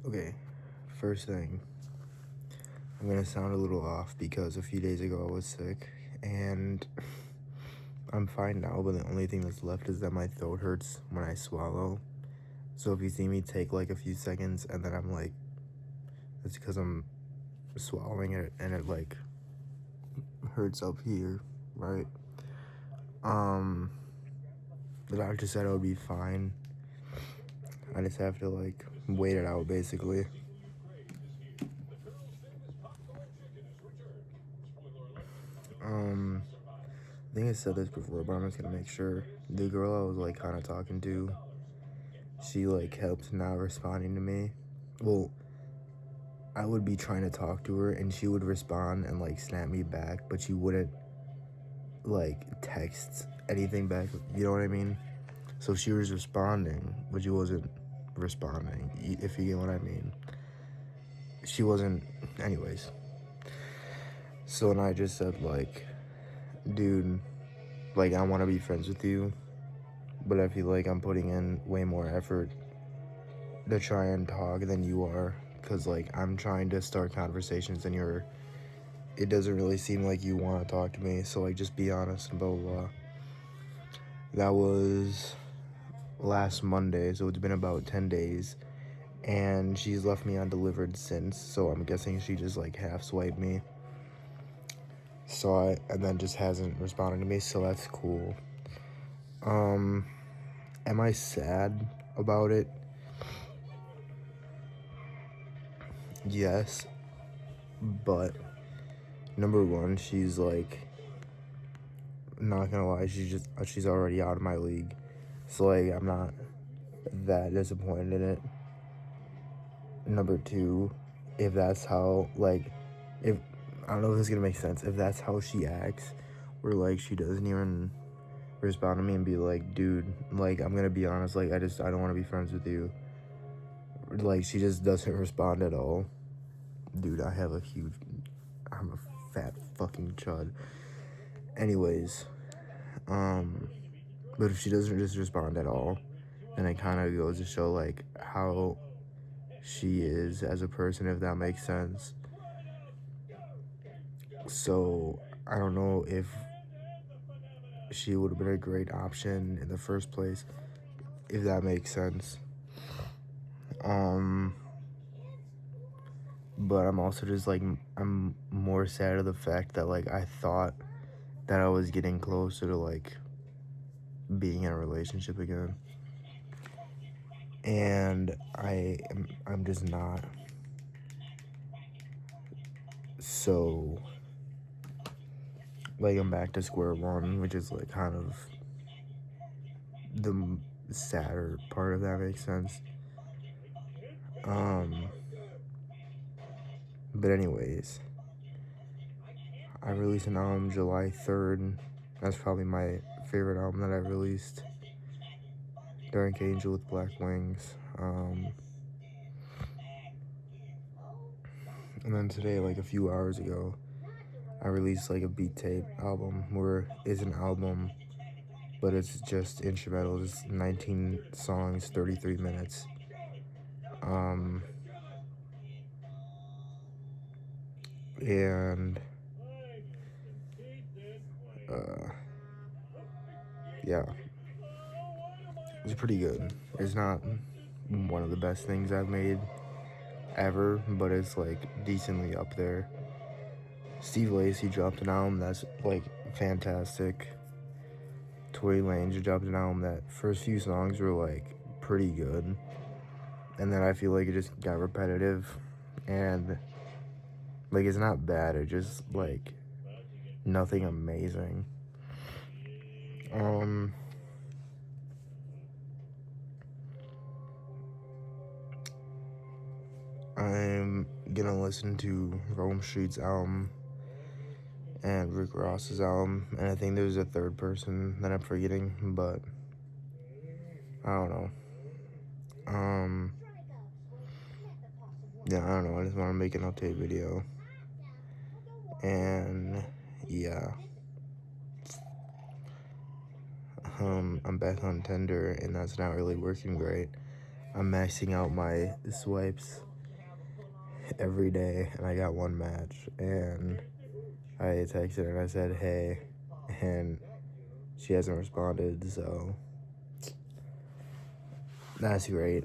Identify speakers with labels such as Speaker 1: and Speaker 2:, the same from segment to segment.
Speaker 1: Okay, first thing, I'm gonna sound a little off because a few days ago I was sick and I'm fine now, but the only thing that's left is that my throat hurts when I swallow. So if you see me take like a few seconds and then I'm like, it's because I'm swallowing it and it like hurts up here, right? Um, the doctor said I would be fine. I just have to like wait it out basically. I think I said this before, but I'm just gonna make sure. The girl I was like kind of talking to, she like helped not responding to me. Well, I would be trying to talk to her and she would respond and like snap me back, but she wouldn't like text anything back. You know what I mean? So she was responding, but she wasn't responding, if you get what I mean. She wasn't, anyways. So, and I just said, like, dude, like, I want to be friends with you, but I feel like I'm putting in way more effort to try and talk than you are. Because, like, I'm trying to start conversations and it doesn't really seem like you want to talk to me. So, like, just be honest and blah, blah, blah. That was last Monday, so it's been about 10 days. And she's left me undelivered since, so I'm guessing she just, like, half swiped me. Saw it and then just hasn't responded to me, so that's cool. Am I sad about it? Yes, but number one, she's like, not gonna lie, she's already out of my league, so like I'm not that disappointed in it. Number two, if that's how like, if I don't know if this is gonna make sense, if that's how she acts, where like she doesn't even respond to me and be like, dude, like I'm gonna be honest, like I don't want to be friends with you. Like she just doesn't respond at all. Dude, I'm a fat fucking chud. Anyways, but if she doesn't just respond at all, then it kind of goes to show like how she is as a person, if that makes sense. So I don't know if she would have been a great option in the first place, if that makes sense. But I'm also just like, I'm more sad of the fact that like I thought that I was getting closer to like being in a relationship again, and I'm just not. So like I'm back to square one, which is like kind of the sadder part, if that makes sense. But anyways, I released an album July 3rd. That's probably my favorite album that I released. Dark Angel with Black Wings. And then today, like a few hours ago, I released like a beat tape album where it's an album, but it's just instrumentals. It's 19 songs, 33 minutes. And yeah, it's pretty good. It's not one of the best things I've made ever, but it's like decently up there. Steve Lacy dropped an album that's like fantastic. Tory Lanez dropped an album that first few songs were like pretty good, and then I feel like it just got repetitive, and like it's not bad, it just like nothing amazing. I'm gonna listen to Rome Street's album and Rick Ross's album, and I think there's a third person that I'm forgetting, but I don't know. Yeah, I don't know. I just want to make an update video, and yeah. I'm back on Tinder, and that's not really working great. I'm maxing out my swipes, every day, and I got one match, and I texted her and I said, hey, and she hasn't responded, so that's great.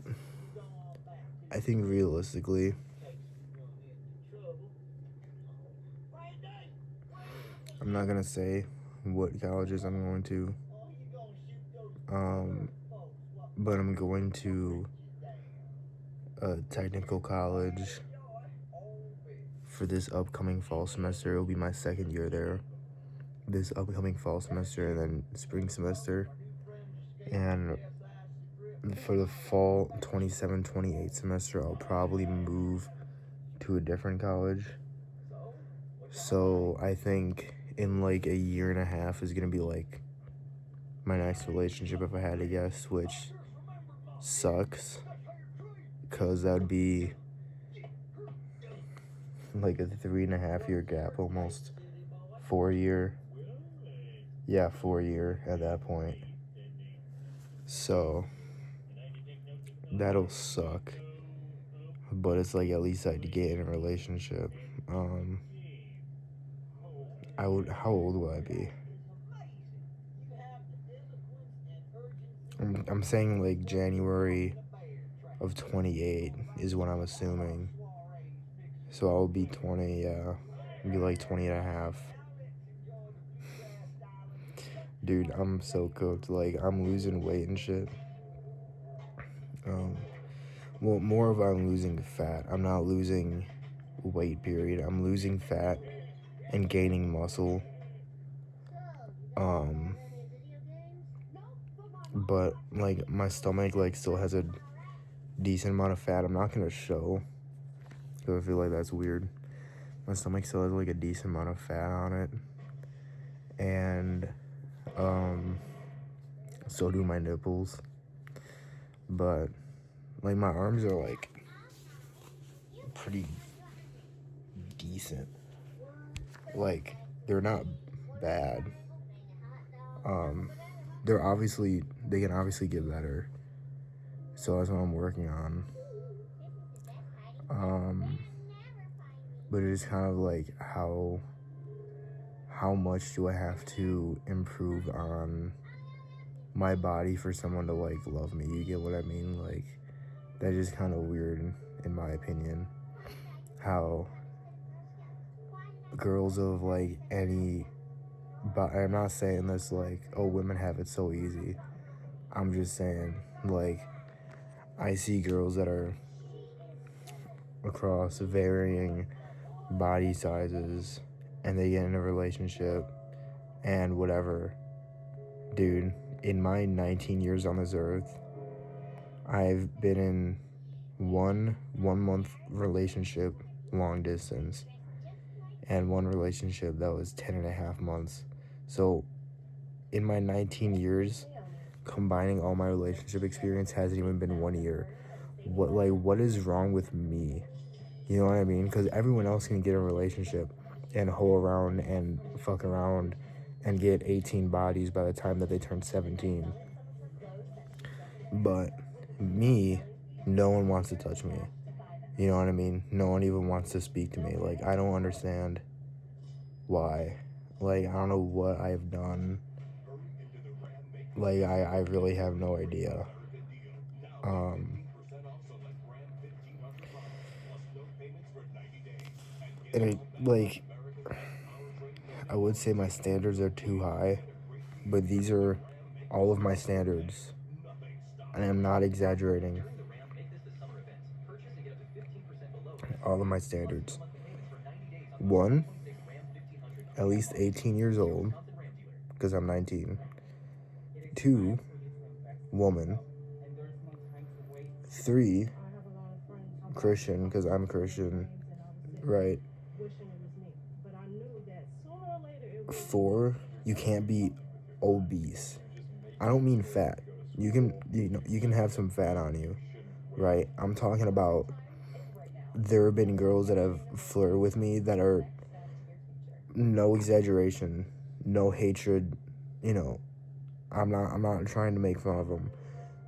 Speaker 1: I think realistically, I'm not gonna say what colleges I'm going to, but I'm going to a technical college for this upcoming fall semester. It'll be my second year there. This upcoming fall semester and then spring semester. And for the fall 27-28 semester, I'll probably move to a different college. So I think in like a year and a half is gonna be like my next relationship, if I had to guess, which sucks because that would be like a 3.5 year gap, almost 4 year. Yeah, 4 year at that point. So that'll suck. But it's like at least I'd get in a relationship. How old will I be? I'm saying like January of 28 is what I'm assuming. So I'll be 20, yeah. I'll be like 20 and a half. Dude, I'm so cooked. Like, I'm losing weight and shit. Well, more of I'm losing fat. I'm not losing weight, period. I'm losing fat and gaining muscle. But like my stomach like still has a decent amount of fat. I'm not gonna show because I feel like that's weird. My stomach still has like a decent amount of fat on it, and so do my nipples. But like my arms are like pretty decent. Like they're not bad. They can obviously get better. So that's what I'm working on. But it is kind of like how much do I have to improve on my body for someone to like love me? You get what I mean? Like that is kind of weird in my opinion. How girls of like any, but I'm not saying this like, oh, women have it so easy. I'm just saying like I see girls that are across varying body sizes and they get in a relationship and whatever. Dude, in my 19 years on this earth, I've been in one month relationship, long distance, and one relationship that was 10.5 months. So in my 19 years, combining all my relationship experience hasn't even been 1 year. What is wrong with me? You know what I mean? Because everyone else can get a relationship and hoe around and fuck around and get 18 bodies by the time that they turn 17. But me, no one wants to touch me. You know what I mean? No one even wants to speak to me. Like, I don't understand why. Like, I don't know what I've done. Like, I really have no idea. And it, like, I would say my standards are too high, but these are all of my standards. And I'm not exaggerating. All of my standards. 1, at least 18 years old, because I'm 19. 2, woman. 3, Christian, because I'm Christian, right? 4, you can't be obese. I don't mean fat. You can have some fat on you, right? I'm talking about there have been girls that have flirted with me that are, no exaggeration, no hatred, I'm not trying to make fun of them.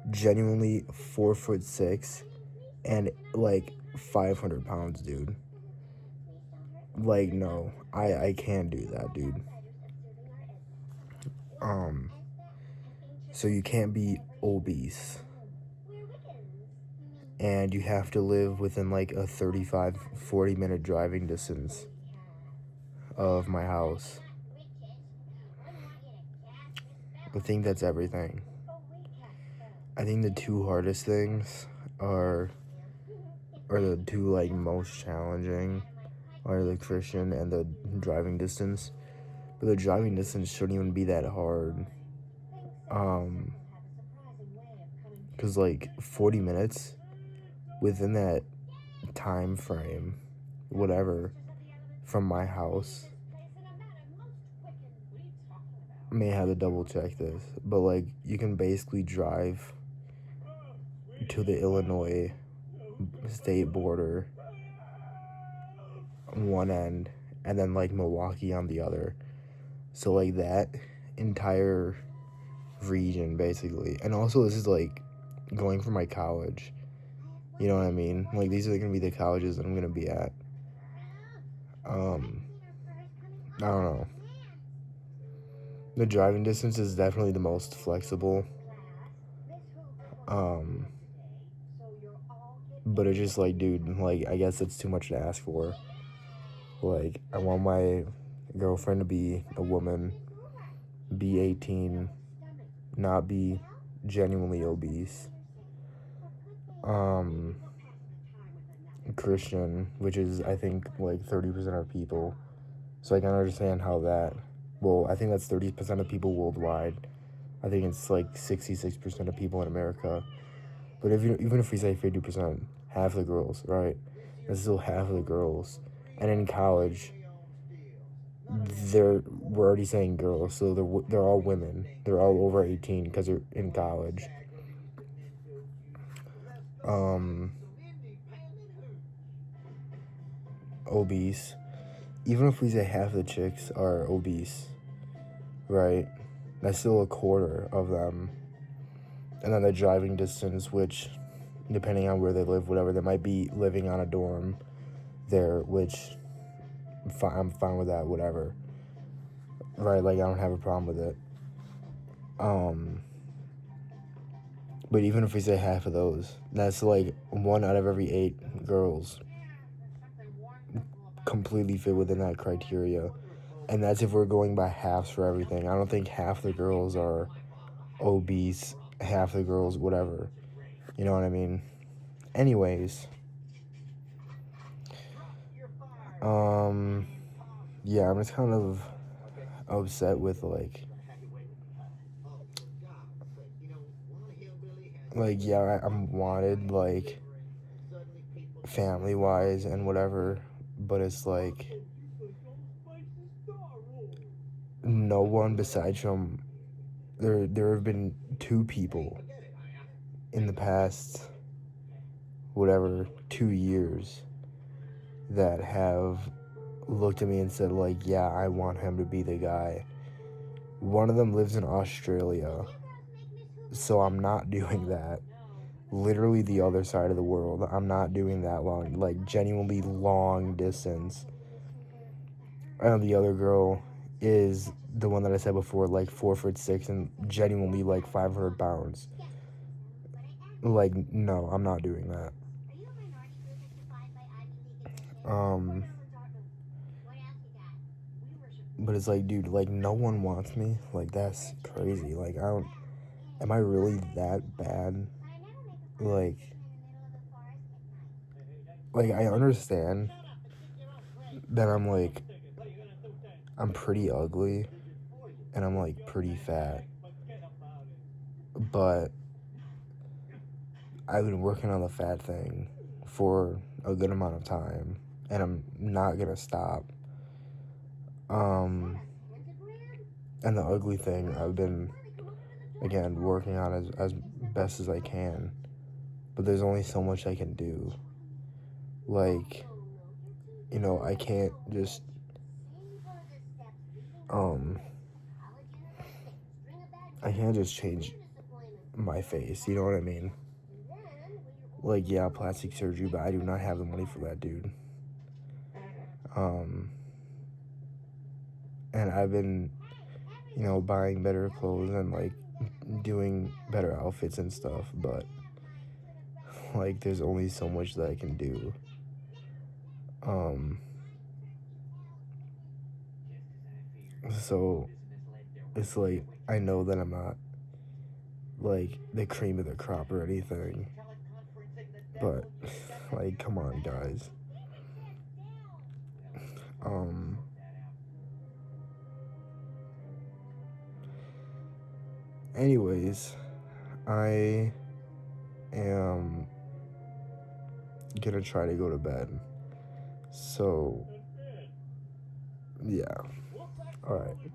Speaker 1: Genuinely 4'6", and like 500 pounds, dude. Like, no, I can't do that, dude. So you can't be obese, and you have to live within like a 35-40 minute driving distance of my house. I think that's everything. I think the two hardest things are the two like most challenging are the Christian and the driving distance. But the driving distance shouldn't even be that hard. Cause like 40 minutes within that time frame, whatever, from my house. I may have to double check this, but like you can basically drive to the Illinois state border one end and then like Milwaukee on the other. So like that entire region basically. And also this is like going for my college. You know what I mean? Like these are gonna be the colleges that I'm gonna be at. I don't know. The driving distance is definitely the most flexible. But it's just like, dude, like I guess it's too much to ask for. Like I want my girlfriend to be a woman, be 18, not be genuinely obese. Christian, which is I think like 30% of people. So I can understand how that. Well, I think that's 30% of people worldwide. I think it's like 66% of people in America. But even if we say 50%, half the girls, right? That's still half of the girls. And in college, we're already saying girls, so they're all women. They're all over 18 because they're in college. Obese. Even if we say half the chicks are obese, right? That's still a quarter of them. And then the driving distance, which, depending on where they live, whatever, they might be living on a dorm there, which I'm fine with that, whatever. Right, like, I don't have a problem with it. But even if we say half of those, that's like 1 out of every 8 girls completely fit within that criteria. And that's if we're going by halves for everything. I don't think half the girls are obese, half the girls, whatever. You know what I mean? Anyways. Yeah, I'm just kind of upset with, like, yeah, I'm wanted, like, family-wise and whatever, but it's, like, no one besides from, there have been 2 people in the past, whatever, 2 years that have looked at me and said, like, yeah, I want him to be the guy. One of them lives in Australia, so I'm not doing that. Literally the other side of the world. I'm not doing that long, like, genuinely long distance. And the other girl is the one that I said before, like 4'6" and genuinely like 500 pounds. Like, no, I'm not doing that. But it's like, dude, like, no one wants me. Like, that's crazy. Like, am I really that bad? Like, I understand that I'm pretty ugly and I'm, like, pretty fat. But I've been working on the fat thing for a good amount of time, and I'm not gonna stop. And the ugly thing I've been, again, working on as best as I can, but there's only so much I can do. Like, you know, I can't just, change my face, you know what I mean? like, yeah, plastic surgery, but I do not have the money for that, dude. And I've been, buying better clothes and, like, doing better outfits and stuff, but, like, there's only so much that I can do. So, it's like, I know that I'm not, like, the cream of the crop or anything, but, like, come on, guys. Anyways, I am gonna try to go to bed. So, yeah. Alright.